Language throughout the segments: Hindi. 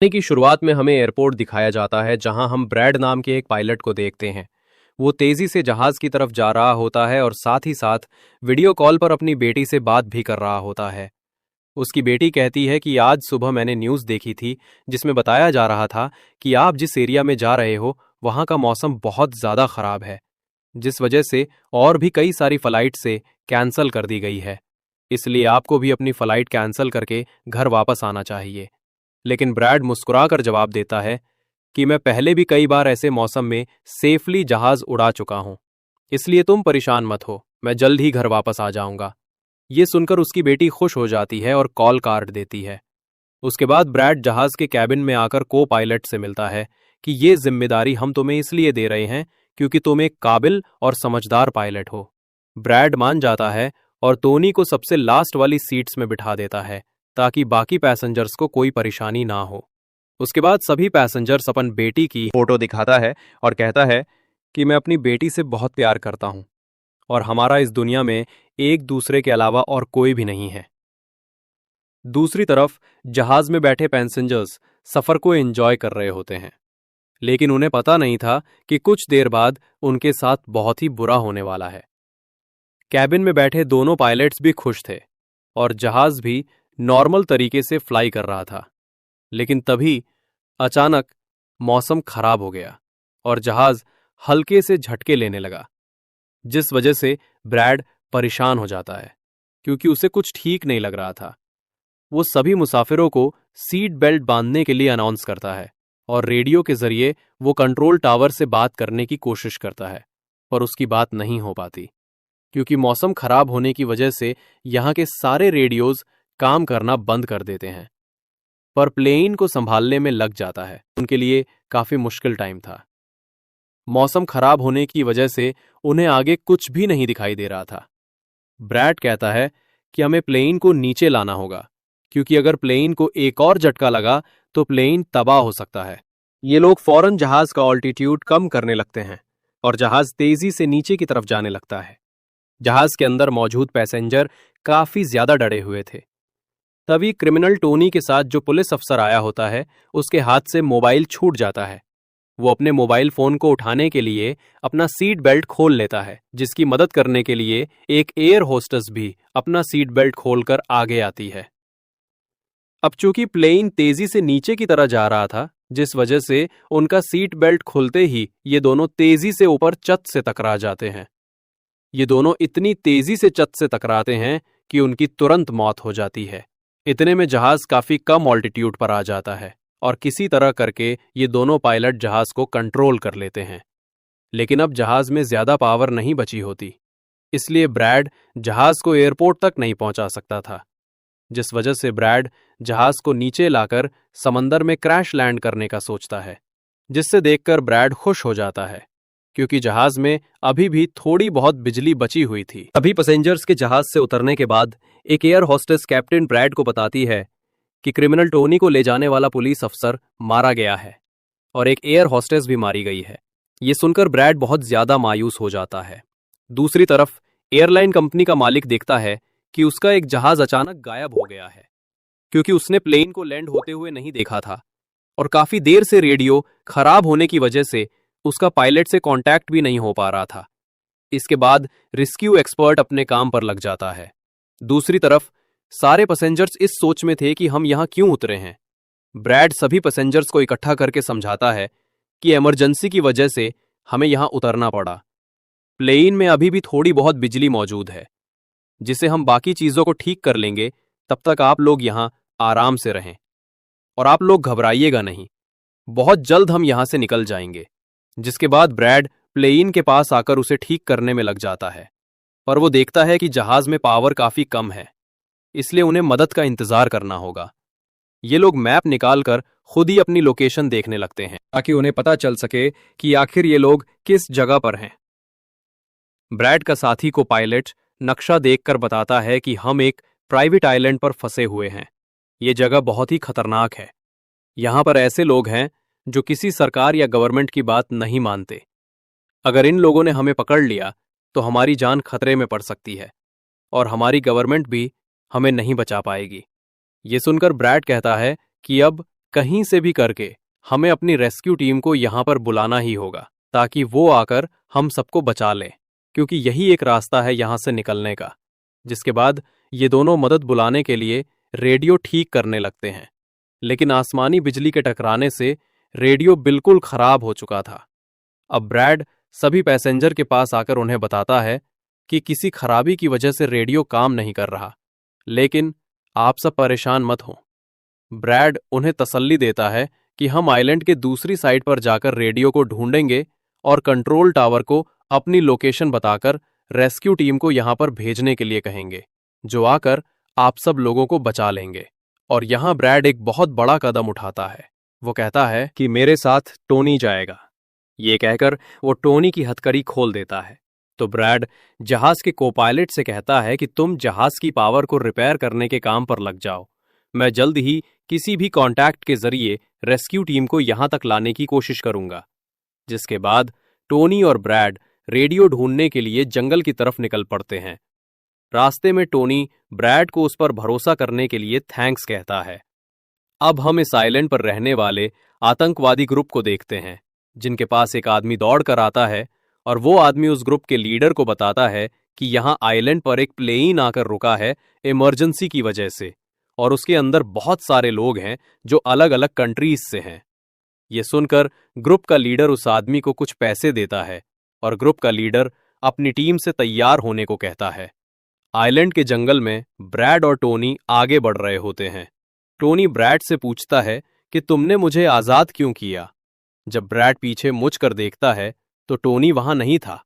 कहानी की शुरुआत में हमें एयरपोर्ट दिखाया जाता है जहां हम ब्रैड नाम के एक पायलट को देखते हैं। वो तेजी से जहाज की तरफ जा रहा होता है और साथ ही साथ वीडियो कॉल पर अपनी बेटी से बात भी कर रहा होता है। उसकी बेटी कहती है कि आज सुबह मैंने न्यूज़ देखी थी जिसमें बताया जा रहा था कि आप जिस एरिया में जा रहे हो वहां का मौसम बहुत ज़्यादा खराब है, जिस वजह से और भी कई सारी फ्लाइट से कैंसिल कर दी गई है। इसलिए आपको भी अपनी फ्लाइट कैंसिल करके घर वापस आना चाहिए। लेकिन ब्रैड मुस्कुराकर जवाब देता है कि मैं पहले भी कई बार ऐसे मौसम में सेफली जहाज उड़ा चुका हूं, इसलिए तुम परेशान मत हो, मैं जल्द ही घर वापस आ जाऊंगा। ये सुनकर उसकी बेटी खुश हो जाती है और कॉल काट देती है। उसके बाद ब्रैड जहाज के कैबिन में आकर को पायलट से मिलता है कि ये जिम्मेदारी हम तुम्हें इसलिए दे रहे हैं क्योंकि तुम एक काबिल और समझदार पायलट हो। ब्रैड मान जाता है और टोनी को सबसे लास्ट वाली सीट्स में बिठा देता है ताकि बाकी पैसेंजर्स को कोई परेशानी ना हो। उसके बाद सभी पैसेंजर्स अपन बेटी की फोटो दिखाता है और कहता है कि मैं अपनी बेटी से बहुत प्यार करता हूं और हमारा इस दुनिया में एक दूसरे के अलावा और कोई भी नहीं है। दूसरी तरफ जहाज में बैठे पैसेंजर्स सफर को एंजॉय कर रहे होते हैं, लेकिन उन्हें पता नहीं था कि कुछ देर बाद उनके साथ बहुत ही बुरा होने वाला है। कैबिन में बैठे दोनों पायलट्स भी खुश थे और जहाज भी नॉर्मल तरीके से फ्लाई कर रहा था, लेकिन तभी अचानक मौसम खराब हो गया और जहाज हल्के से झटके लेने लगा, जिस वजह से ब्रैड परेशान हो जाता है क्योंकि उसे कुछ ठीक नहीं लग रहा था। वो सभी मुसाफिरों को सीट बेल्ट बांधने के लिए अनाउंस करता है और रेडियो के जरिए वो कंट्रोल टावर से बात करने की कोशिश करता है, पर उसकी बात नहीं हो पाती क्योंकि मौसम खराब होने की वजह से यहाँ के सारे रेडियोज काम करना बंद कर देते हैं। पर प्लेन को संभालने में लग जाता है। उनके लिए काफी मुश्किल टाइम था। मौसम खराब होने की वजह से उन्हें आगे कुछ भी नहीं दिखाई दे रहा था। ब्रैड कहता है कि हमें प्लेन को नीचे लाना होगा क्योंकि अगर प्लेन को एक और झटका लगा तो प्लेन तबाह हो सकता है। ये लोग फौरन जहाज का ऑल्टीट्यूड कम करने लगते हैं और जहाज तेजी से नीचे की तरफ जाने लगता है। जहाज के अंदर मौजूद पैसेंजर काफी ज्यादा डरे हुए थे। तभी क्रिमिनल टोनी के साथ जो पुलिस अफसर आया होता है उसके हाथ से मोबाइल छूट जाता है। वो अपने मोबाइल फोन को उठाने के लिए अपना सीट बेल्ट खोल लेता है, जिसकी मदद करने के लिए एक एयर होस्टेस भी अपना सीट बेल्ट खोलकर आगे आती है। अब चूंकि प्लेन तेजी से नीचे की तरह जा रहा था, जिस वजह से उनका सीट बेल्ट खुलते ही ये दोनों तेजी से ऊपर छत से टकरा जाते हैं। ये दोनों इतनी तेजी से छत से टकराते हैं कि उनकी तुरंत मौत हो जाती है। इतने में जहाज काफी कम ऑल्टीट्यूड पर आ जाता है और किसी तरह करके ये दोनों पायलट जहाज को कंट्रोल कर लेते हैं। लेकिन अब जहाज में ज्यादा पावर नहीं बची होती, इसलिए ब्रैड जहाज को एयरपोर्ट तक नहीं पहुंचा सकता था, जिस वजह से ब्रैड जहाज को नीचे लाकर समंदर में क्रैश लैंड करने का सोचता है, जिससे देखकर ब्रैड खुश हो जाता है क्योंकि जहाज में अभी भी थोड़ी बहुत बिजली बची हुई थी। अभी पैसेंजर्स के जहाज से उतरने के बाद एक एयर होस्टेस कैप्टन ब्रैड को बताती है कि क्रिमिनल टोनी को ले जाने वाला पुलिस अफसर मारा गया है और एक एयर होस्टेस भी मारी गई है। ये सुनकर ब्रैड बहुत ज्यादा मायूस हो जाता है। दूसरी तरफ एयरलाइन कंपनी का मालिक देखता है कि उसका एक जहाज अचानक गायब हो गया है क्योंकि उसने प्लेन को लैंड होते हुए नहीं देखा था और काफी देर से रेडियो खराब होने की वजह से उसका पायलट से कांटेक्ट भी नहीं हो पा रहा था। इसके बाद रेस्क्यू एक्सपर्ट अपने काम पर लग जाता है। दूसरी तरफ सारे पैसेंजर्स इस सोच में थे कि हम यहां क्यों उतरे हैं। ब्रैड सभी पैसेंजर्स को इकट्ठा करके समझाता है कि इमरजेंसी की वजह से हमें यहां उतरना पड़ा। प्लेन में अभी भी थोड़ी बहुत बिजली मौजूद है, जिसे हम बाकी चीजों को ठीक कर लेंगे। तब तक आप लोग यहां आराम से रहें और आप लोग घबराइएगा नहीं, बहुत जल्द हम यहां से निकल जाएंगे। जिसके बाद ब्रैड प्लेन के पास आकर उसे ठीक करने में लग जाता है, पर वो देखता है कि जहाज में पावर काफी कम है, इसलिए उन्हें मदद का इंतजार करना होगा। ये लोग मैप निकालकर खुद ही अपनी लोकेशन देखने लगते हैं ताकि उन्हें पता चल सके कि आखिर ये लोग किस जगह पर हैं। ब्रैड का साथी को पायलट नक्शा देखकर बताता है कि हम एक प्राइवेट आइलैंड पर फंसे हुए हैं। ये जगह बहुत ही खतरनाक है। यहां पर ऐसे लोग हैं जो किसी सरकार या गवर्नमेंट की बात नहीं मानते। अगर इन लोगों ने हमें पकड़ लिया तो हमारी जान खतरे में पड़ सकती है और हमारी गवर्नमेंट भी हमें नहीं बचा पाएगी। ये सुनकर ब्रैड कहता है कि अब कहीं से भी करके हमें अपनी रेस्क्यू टीम को यहाँ पर बुलाना ही होगा ताकि वो आकर हम सबको बचा लें, क्योंकि यही एक रास्ता है यहाँ से निकलने का। जिसके बाद ये दोनों मदद बुलाने के लिए रेडियो ठीक करने लगते हैं, लेकिन आसमानी बिजली के टकराने से रेडियो बिल्कुल खराब हो चुका था। अब ब्रैड सभी पैसेंजर के पास आकर उन्हें बताता है कि किसी खराबी की वजह से रेडियो काम नहीं कर रहा, लेकिन आप सब परेशान मत हो। ब्रैड उन्हें तसल्ली देता है कि हम आइलैंड के दूसरी साइड पर जाकर रेडियो को ढूंढेंगे और कंट्रोल टावर को अपनी लोकेशन बताकर रेस्क्यू टीम को यहां पर भेजने के लिए कहेंगे, जो आकर आप सब लोगों को बचा लेंगे। और यहां ब्रैड एक बहुत बड़ा कदम उठाता है। वो कहता है कि मेरे साथ टोनी जाएगा। ये कहकर वो टोनी की हथकड़ी खोल देता है। तो ब्रैड जहाज के कोपायलट से कहता है कि तुम जहाज की पावर को रिपेयर करने के काम पर लग जाओ। मैं जल्द ही किसी भी कांटेक्ट के जरिए रेस्क्यू टीम को यहां तक लाने की कोशिश करूंगा। जिसके बाद टोनी और ब्रैड रेडियो ढूंढने के लिए जंगल की तरफ निकल पड़ते हैं। रास्ते में टोनी ब्रैड को उस पर भरोसा करने के लिए थैंक्स कहता है। अब हम इस आइलैंड पर रहने वाले आतंकवादी ग्रुप को देखते हैं, जिनके पास एक आदमी दौड़ कर आता है और वो आदमी उस ग्रुप के लीडर को बताता है कि यहाँ आइलैंड पर एक प्लेन आकर रुका है इमरजेंसी की वजह से, और उसके अंदर बहुत सारे लोग हैं जो अलग अलग कंट्रीज से हैं। ये सुनकर ग्रुप का लीडर उस आदमी को कुछ पैसे देता है और ग्रुप का लीडर अपनी टीम से तैयार होने को कहता है। आइलैंड के जंगल में ब्रैड और टोनी आगे बढ़ रहे होते हैं। टोनी ब्रैड से पूछता है कि तुमने मुझे आजाद क्यों किया। जब ब्रैड पीछे मुड़ कर देखता है तो टोनी वहां नहीं था।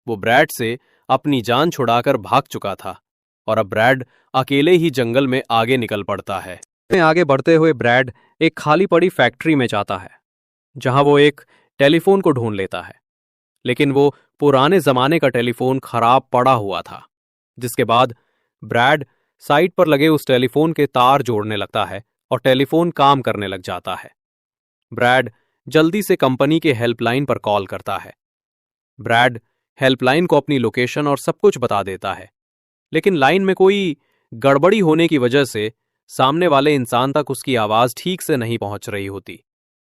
वो ब्रैड से अपनी जान छुड़ाकर भाग चुका था और अब ब्रैड अकेले ही जंगल में आगे निकल पड़ता है। आगे बढ़ते हुए ब्रैड एक खाली पड़ी फैक्ट्री में जाता है, जहां वो एक टेलीफोन को ढूंढ लेता है, लेकिन वो पुराने जमाने का टेलीफोन खराब पड़ा हुआ था। जिसके बाद ब्रैड साइट पर लगे उस टेलीफोन के तार जोड़ने लगता है और टेलीफोन काम करने लग जाता है। ब्रैड जल्दी से कंपनी के हेल्पलाइन पर कॉल करता है। ब्रैड हेल्पलाइन को अपनी लोकेशन और सब कुछ बता देता है, लेकिन लाइन में कोई गड़बड़ी होने की वजह से सामने वाले इंसान तक उसकी आवाज ठीक से नहीं पहुंच रही होती,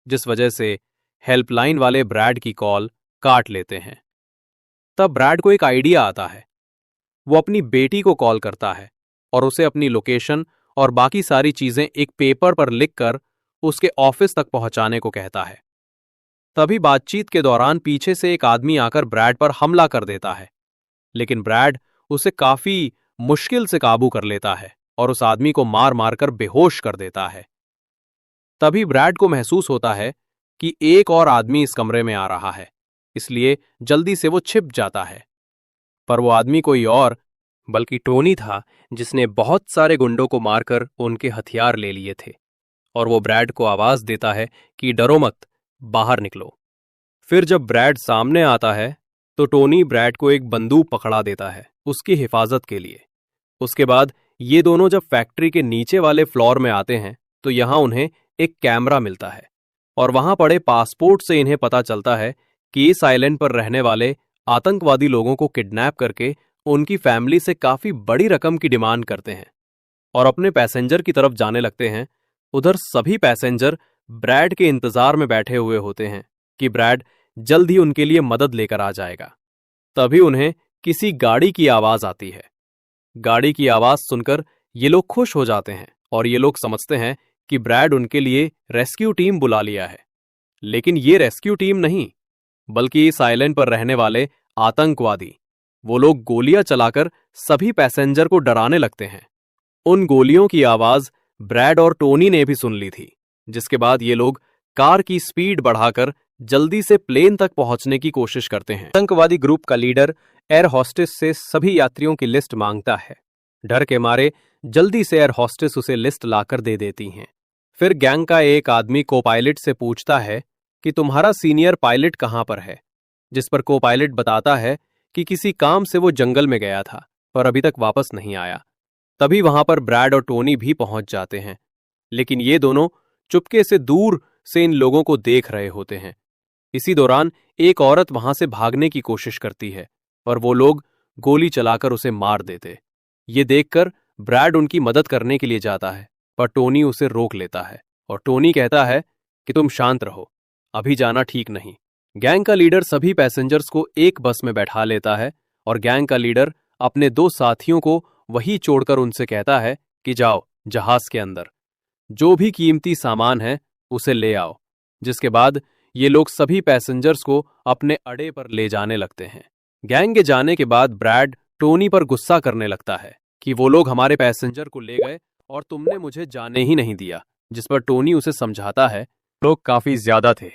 जिस वजह से हेल्पलाइन वाले ब्रैड की कॉल काट लेते हैं। तब ब्रैड को एक आइडिया आता है। वो अपनी बेटी को कॉल करता है और उसे अपनी लोकेशन और बाकी सारी चीजें एक पेपर पर लिखकर उसके ऑफिस तक पहुंचाने को कहता है। तभी बातचीत के दौरान पीछे से एक आदमी आकर ब्रैड पर हमला कर देता है, लेकिन ब्रैड उसे काफी मुश्किल से काबू कर लेता है और उस आदमी को मार मारकर बेहोश कर देता है। तभी ब्रैड को महसूस होता है कि एक और आदमी इस कमरे में आ रहा है, इसलिए जल्दी से वो छिप जाता है। पर वो आदमी कोई और बल्कि टोनी था, जिसने बहुत सारे गुंडों को मारकर उनके हथियार ले लिए थे, और वो ब्रैड को आवाज देता है कि डरो मत, बाहर निकलो। फिर जब ब्रैड सामने आता है तो टोनी ब्रैड को एक बंदूक पकड़ा देता है उसकी हिफाजत के लिए। उसके बाद ये दोनों जब फैक्ट्री के नीचे वाले फ्लोर में आते हैं तो यहां उन्हें एक कैमरा मिलता है और वहां पड़े पासपोर्ट से इन्हें पता चलता है कि इस आइलैंड पर रहने वाले आतंकवादी लोगों को किडनैप करके उनकी फैमिली से काफी बड़ी रकम की डिमांड करते हैं और अपने पैसेंजर की तरफ जाने लगते हैं। उधर सभी पैसेंजर ब्रैड के इंतजार में बैठे हुए होते हैं कि ब्रैड जल्द ही उनके लिए मदद लेकर आ जाएगा। तभी उन्हें किसी गाड़ी की आवाज आती है। गाड़ी की आवाज सुनकर ये लोग खुश हो जाते हैं और ये लोग समझते हैं कि ब्रैड उनके लिए रेस्क्यू टीम बुला लिया है। लेकिन ये रेस्क्यू टीम नहीं, बल्कि इस आइलैंड पर रहने वाले आतंकवादी। वो लोग गोलियां चलाकर सभी पैसेंजर को डराने लगते हैं। उन गोलियों की आवाज ब्रैड और टोनी ने भी सुन ली थी, जिसके बाद ये लोग कार की स्पीड बढ़ाकर जल्दी से प्लेन तक पहुंचने की कोशिश करते हैं। आतंकवादी ग्रुप का लीडर एयर होस्टेस से सभी यात्रियों की लिस्ट मांगता है। डर के मारे जल्दी से एयर होस्टेस उसे लिस्ट लाकर दे देती हैं। फिर गैंग का एक आदमी को पायलट से पूछता है कि तुम्हारा सीनियर पायलट कहां पर है, जिस पर को पायलट बताता है कि किसी काम से वो जंगल में गया था पर अभी तक वापस नहीं आया। तभी वहां पर ब्रैड और टोनी भी पहुंच जाते हैं, लेकिन ये दोनों चुपके से दूर से इन लोगों को देख रहे होते हैं। इसी दौरान एक औरत वहां से भागने की कोशिश करती है और वो लोग गोली चलाकर उसे मार देते। ये देखकर ब्रैड उनकी मदद करने के लिए जाता है, पर टोनी उसे रोक लेता है और टोनी कहता है कि तुम शांत रहो, अभी जाना ठीक नहीं। गैंग का लीडर सभी पैसेंजर्स को एक बस में बैठा लेता है और गैंग का लीडर अपने दो साथियों को वहीं छोड़कर उनसे कहता है कि जाओ जहाज के अंदर, जो भी कीमती सामान है उसे ले आओ। जिसके बाद ये लोग सभी पैसेंजर्स को अपने अड्डे पर ले जाने लगते हैं। गैंग के जाने के बाद ब्रैड टोनी पर गुस्सा करने लगता है कि वो लोग हमारे पैसेंजर को ले गए और तुमने मुझे जाने ही नहीं दिया। जिस पर टोनी उसे समझाता है, लोग काफी ज्यादा थे,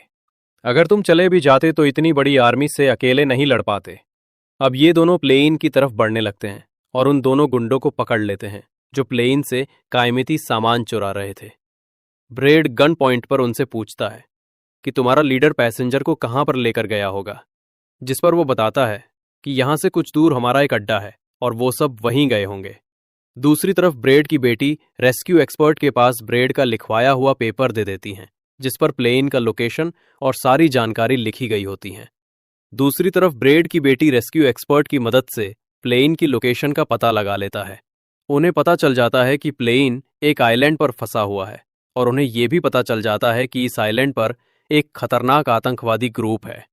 अगर तुम चले भी जाते तो इतनी बड़ी आर्मी से अकेले नहीं लड़ पाते। अब ये दोनों प्लेन की तरफ बढ़ने लगते हैं और उन दोनों गुंडों को पकड़ लेते हैं जो प्लेन से कीमती सामान चुरा रहे थे। ब्रेड गन पॉइंट पर उनसे पूछता है कि तुम्हारा लीडर पैसेंजर को कहां पर लेकर गया होगा, जिस पर वो बताता है कि यहां से कुछ दूर हमारा एक अड्डा है और वो सब वहीं गए होंगे। दूसरी तरफ ब्रेड की बेटी रेस्क्यू एक्सपर्ट के पास ब्रेड का लिखवाया हुआ पेपर दे देती हैं, जिस पर प्लेन का लोकेशन और सारी जानकारी लिखी गई होती है। दूसरी तरफ ब्रेड की बेटी रेस्क्यू एक्सपर्ट की मदद से प्लेन की लोकेशन का पता लगा लेता है। उन्हें पता चल जाता है कि प्लेन एक आइलैंड पर फंसा हुआ है और उन्हें यह भी पता चल जाता है कि इस आइलैंड पर एक खतरनाक आतंकवादी ग्रुप है।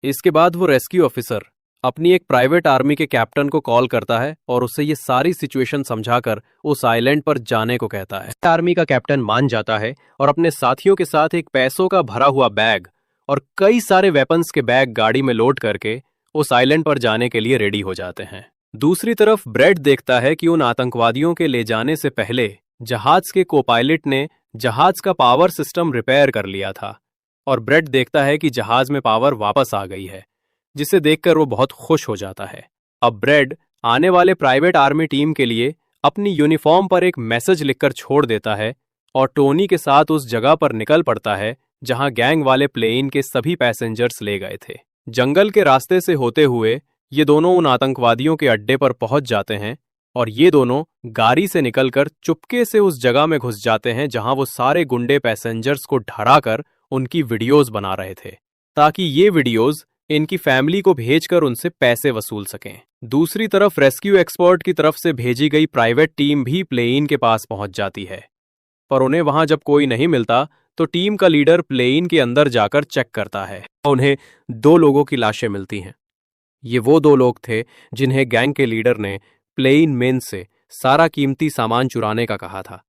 इसके बाद वो रेस्क्यू ऑफिसर अपनी एक प्राइवेट आर्मी के कैप्टन को कॉल करता है और उससे ये सारी सिचुएशन समझाकर उस आइलैंड पर जाने को कहता है। आर्मी का कैप्टन मान जाता है और अपने साथियों के साथ एक पैसों का भरा हुआ बैग और कई सारे वेपन्स के बैग गाड़ी में लोड करके उस आइलैंड पर जाने के लिए रेडी हो जाते हैं। दूसरी तरफ ब्रेड देखता है कि उन आतंकवादियों के ले जाने से पहले जहाज के को पायलट ने जहाज का पावर सिस्टम रिपेयर कर लिया था और ब्रेड देखता है कि जहाज में पावर वापस आ गई है, जिसे देखकर वो बहुत खुश हो जाता है। अब ब्रेड आने वाले प्राइवेट आर्मी टीम के लिए अपनी यूनिफॉर्म पर एक मैसेज लिखकर छोड़ देता है और टोनी के साथ उस जगह पर निकल पड़ता है जहां गैंग वाले प्लेन के सभी पैसेंजर्स ले गए थे। जंगल के रास्ते से होते हुए ये दोनों उन आतंकवादियों के अड्डे पर पहुंच जाते हैं और ये दोनों गाड़ी से निकलकर चुपके से उस जगह में घुस जाते हैं जहां वो सारे गुंडे पैसेंजर्स को ढराकर उनकी वीडियोस बना रहे थे, ताकि ये वीडियोस इनकी फैमिली को भेजकर उनसे पैसे वसूल सकें। दूसरी तरफ रेस्क्यू एक्सपर्ट की तरफ से भेजी गई प्राइवेट टीम भी प्लेन के पास पहुंच जाती है, पर उन्हें वहां जब कोई नहीं मिलता तो टीम का लीडर प्लेन के अंदर जाकर चेक करता है। उन्हें दो लोगों की लाशें मिलती हैं। ये वो दो लोग थे जिन्हें गैंग के लीडर ने प्लेन मेन से सारा कीमती सामान चुराने का कहा था,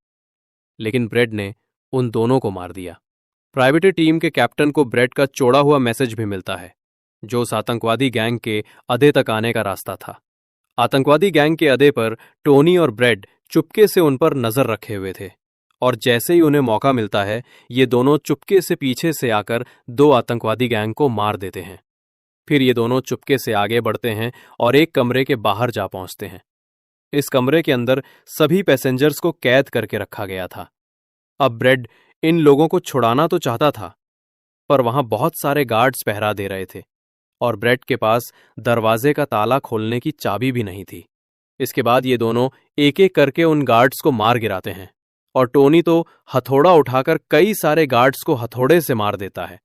लेकिन ब्रेड ने उन दोनों को मार दिया। प्राइवेट टीम के कैप्टन को ब्रेड का चौड़ा हुआ मैसेज भी मिलता है, जो उस आतंकवादी गैंग के अड्डे तक आने का रास्ता था। आतंकवादी गैंग के अड्डे पर टोनी और ब्रेड चुपके से उन पर नजर रखे हुए थे और जैसे ही उन्हें मौका मिलता है ये दोनों चुपके से पीछे से आकर दो आतंकवादी गैंग को मार देते हैं। फिर ये दोनों चुपके से आगे बढ़ते हैं और एक कमरे के बाहर जा पहुंचते हैं। इस कमरे के अंदर सभी पैसेंजर्स को कैद करके रखा गया था। अब ब्रेड इन लोगों को छुड़ाना तो चाहता था, पर वहां बहुत सारे गार्ड्स पहरा दे रहे थे और ब्रेड के पास दरवाजे का ताला खोलने की चाबी भी नहीं थी। इसके बाद ये दोनों एक एक करके उन गार्ड्स को मार गिराते हैं और टोनी तो हथौड़ा उठाकर कई सारे गार्ड्स को हथौड़े से मार देता है।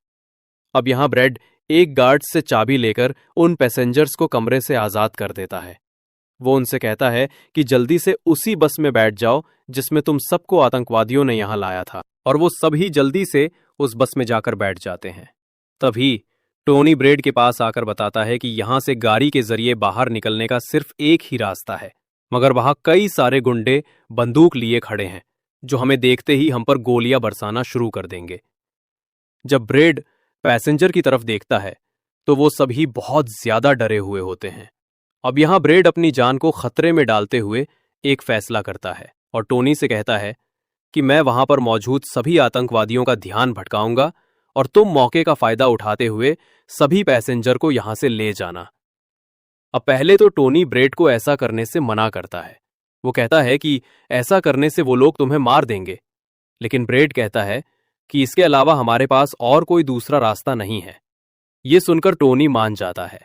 अब यहां ब्रेड एक गार्ड से चाबी लेकर उन पैसेंजर्स को कमरे से आजाद कर देता है। वो उनसे कहता है कि जल्दी से उसी बस में बैठ जाओ जिसमें तुम सबको आतंकवादियों ने यहां लाया था, और वो सभी जल्दी से उस बस में जाकर बैठ जाते हैं। तभी टोनी ब्रेड के पास आकर बताता है कि यहां से गाड़ी के जरिए बाहर निकलने का सिर्फ एक ही रास्ता है, मगर वहां कई सारे गुंडे बंदूक लिए खड़े हैं जो हमें देखते ही हम पर गोलियां बरसाना शुरू कर देंगे। जब ब्रेड पैसेंजर की तरफ देखता है तो वो सभी बहुत ज्यादा डरे हुए होते हैं। अब यहां ब्रेड अपनी जान को खतरे में डालते हुए एक फैसला करता है और टोनी से कहता है कि मैं वहां पर मौजूद सभी आतंकवादियों का ध्यान भटकाऊंगा और तुम मौके का फायदा उठाते हुए सभी पैसेंजर को यहां से ले जाना। अब पहले तो टोनी ब्रेड को ऐसा करने से मना करता है। वो कहता है कि ऐसा करने से वो लोग तुम्हें मार देंगे, लेकिन ब्रेड कहता है कि इसके अलावा हमारे पास और कोई दूसरा रास्ता नहीं है। ये सुनकर टोनी मान जाता है।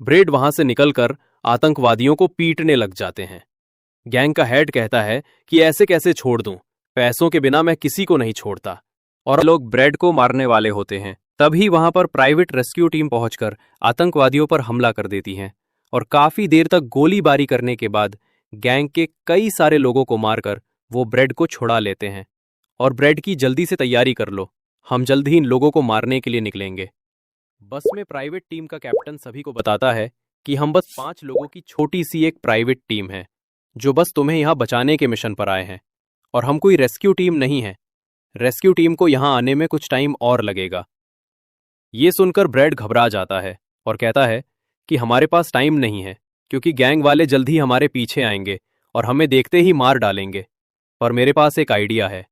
ब्रेड वहां से निकलकर आतंकवादियों को पीटने लग जाते हैं। गैंग का हेड कहता है कि ऐसे कैसे छोड़ दूं, पैसों के बिना मैं किसी को नहीं छोड़ता, और लोग ब्रेड को मारने वाले होते हैं। तभी वहां पर प्राइवेट रेस्क्यू टीम पहुंचकर आतंकवादियों पर हमला कर देती है और काफी देर तक गोलीबारी करने के बाद गैंग के कई सारे लोगों को मारकर वो ब्रेड को छुड़ा लेते हैं और ब्रेड की जल्दी से तैयारी कर लो, हम जल्द ही इन लोगों को मारने के लिए निकलेंगे। बस में प्राइवेट टीम का कैप्टन सभी को बताता है कि हम बस 5 लोगों की छोटी सी एक प्राइवेट टीम है जो बस तुम्हें यहाँ बचाने के मिशन पर आए हैं, और हम कोई रेस्क्यू टीम नहीं है। रेस्क्यू टीम को यहाँ आने में कुछ टाइम और लगेगा। ये सुनकर ब्रेड घबरा जाता है और कहता है कि हमारे पास टाइम नहीं है, क्योंकि गैंग वाले जल्द ही हमारे पीछे आएंगे और हमें देखते ही मार डालेंगे। पर मेरे पास एक आइडिया है।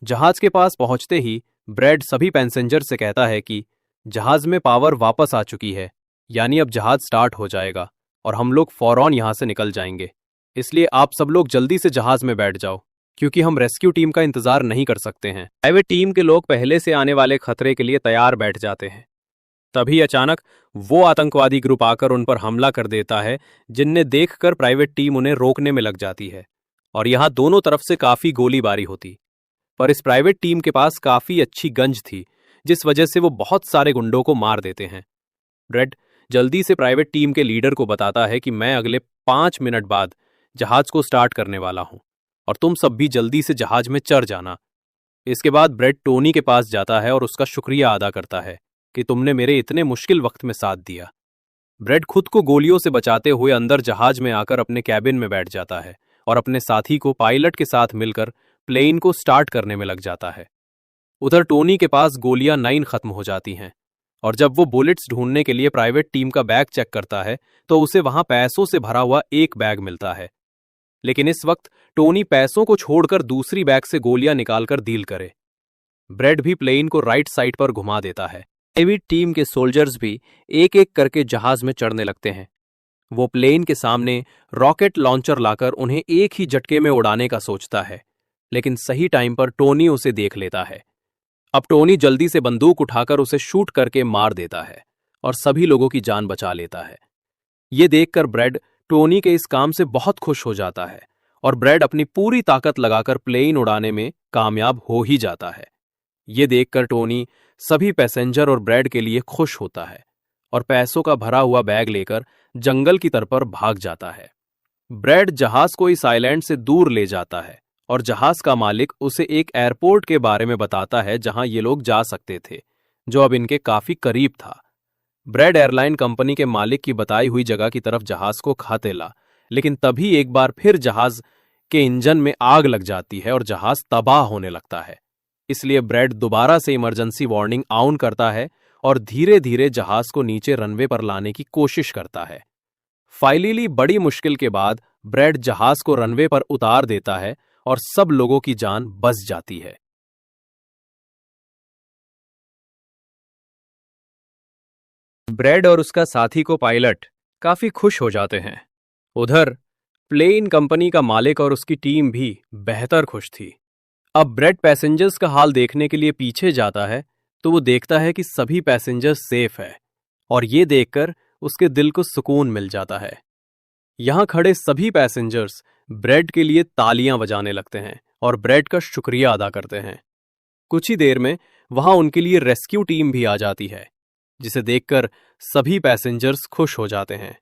जहाज के पास पहुंचते ही ब्रेड सभी पैसेंजर से कहता है कि जहाज में पावर वापस आ चुकी है, यानी अब जहाज स्टार्ट हो जाएगा और हम लोग फौरन यहां से निकल जाएंगे। इसलिए आप सब लोग जल्दी से जहाज में बैठ जाओ, क्योंकि हम रेस्क्यू टीम का इंतजार नहीं कर सकते हैं। प्राइवेट टीम के लोग पहले से आने वाले खतरे के लिए तैयार बैठ जाते हैं। तभी अचानक वो आतंकवादी ग्रुप आकर उन पर हमला कर देता है, जिन्हें देखकर प्राइवेट टीम उन्हें रोकने में लग जाती है और यहां दोनों तरफ से काफी गोलीबारी होती। पर इस प्राइवेट टीम के पास काफी अच्छी गंज थी, जिस वजह से वो बहुत सारे गुंडों को मार देते हैं। ब्रेड जल्दी से प्राइवेट टीम के लीडर को बताता है कि मैं अगले 5 मिनट बाद जहाज को स्टार्ट करने वाला हूं और तुम सब भी जल्दी से जहाज में चढ़ जाना। इसके बाद ब्रेड टोनी के पास जाता है और उसका शुक्रिया अदा करता है कि तुमने मेरे इतने मुश्किल वक्त में साथ दिया। ब्रेड खुद को गोलियों से बचाते हुए अंदर जहाज में आकर अपने कैबिन में बैठ जाता है और अपने साथी को पायलट के साथ मिलकर प्लेन को स्टार्ट करने में लग जाता है। उधर टोनी के पास गोलियां 9 खत्म हो जाती हैं और जब वो बुलेट्स ढूंढने के लिए प्राइवेट टीम का बैग चेक करता है तो उसे वहां पैसों से भरा हुआ एक बैग मिलता है। लेकिन इस वक्त टोनी पैसों को छोड़कर दूसरी बैग से गोलियां निकालकर डील करे। ब्रेड भी प्लेन को राइट साइड पर घुमा देता है। प्राइवेट टीम के सोल्जर्स भी एक एक करके जहाज में चढ़ने लगते हैं। वो प्लेन के सामने रॉकेट लॉन्चर लाकर उन्हें एक ही झटके में उड़ाने का सोचता है, लेकिन सही टाइम पर टोनी उसे देख लेता है। अब टोनी जल्दी से बंदूक उठाकर उसे शूट करके मार देता है और सभी लोगों की जान बचा लेता है। ये देखकर ब्रेड टोनी के इस काम से बहुत खुश हो जाता है और ब्रेड अपनी पूरी ताकत लगाकर प्लेन उड़ाने में कामयाब हो ही जाता है। ये देखकर टोनी सभी पैसेंजर और ब्रेड के लिए खुश होता है और पैसों का भरा हुआ बैग लेकर जंगल की तरफ भाग जाता है। ब्रेड जहाज को इस आइलैंड से दूर ले जाता है और जहाज का मालिक उसे एक एयरपोर्ट के बारे में बताता है जहां ये लोग जा सकते थे, जो अब इनके काफी करीब था। ब्रेड एयरलाइन कंपनी के मालिक की बताई हुई जगह की तरफ जहाज को खातेला, लेकिन तभी एक बार फिर जहाज के इंजन में आग लग जाती है और जहाज तबाह होने लगता है। इसलिए ब्रेड दोबारा से इमरजेंसी वार्निंग ऑन करता है और धीरे धीरे जहाज को नीचे रनवे पर लाने की कोशिश करता है। फाइनली बड़ी मुश्किल के बाद ब्रेड जहाज को रनवे पर उतार देता है और सब लोगों की जान बच जाती है। ब्रेड और उसका साथी को पायलट काफी खुश हो जाते हैं। उधर प्लेन कंपनी का मालिक और उसकी टीम भी बेहतर खुश थी। अब ब्रेड पैसेंजर्स का हाल देखने के लिए पीछे जाता है तो वो देखता है कि सभी पैसेंजर्स सेफ है और ये देखकर उसके दिल को सुकून मिल जाता है। यहां खड़े सभी पैसेंजर्स ब्रेड के लिए तालियां बजाने लगते हैं और ब्रेड का शुक्रिया अदा करते हैं। कुछ ही देर में वहां उनके लिए रेस्क्यू टीम भी आ जाती है, जिसे देखकर सभी पैसेंजर्स खुश हो जाते हैं।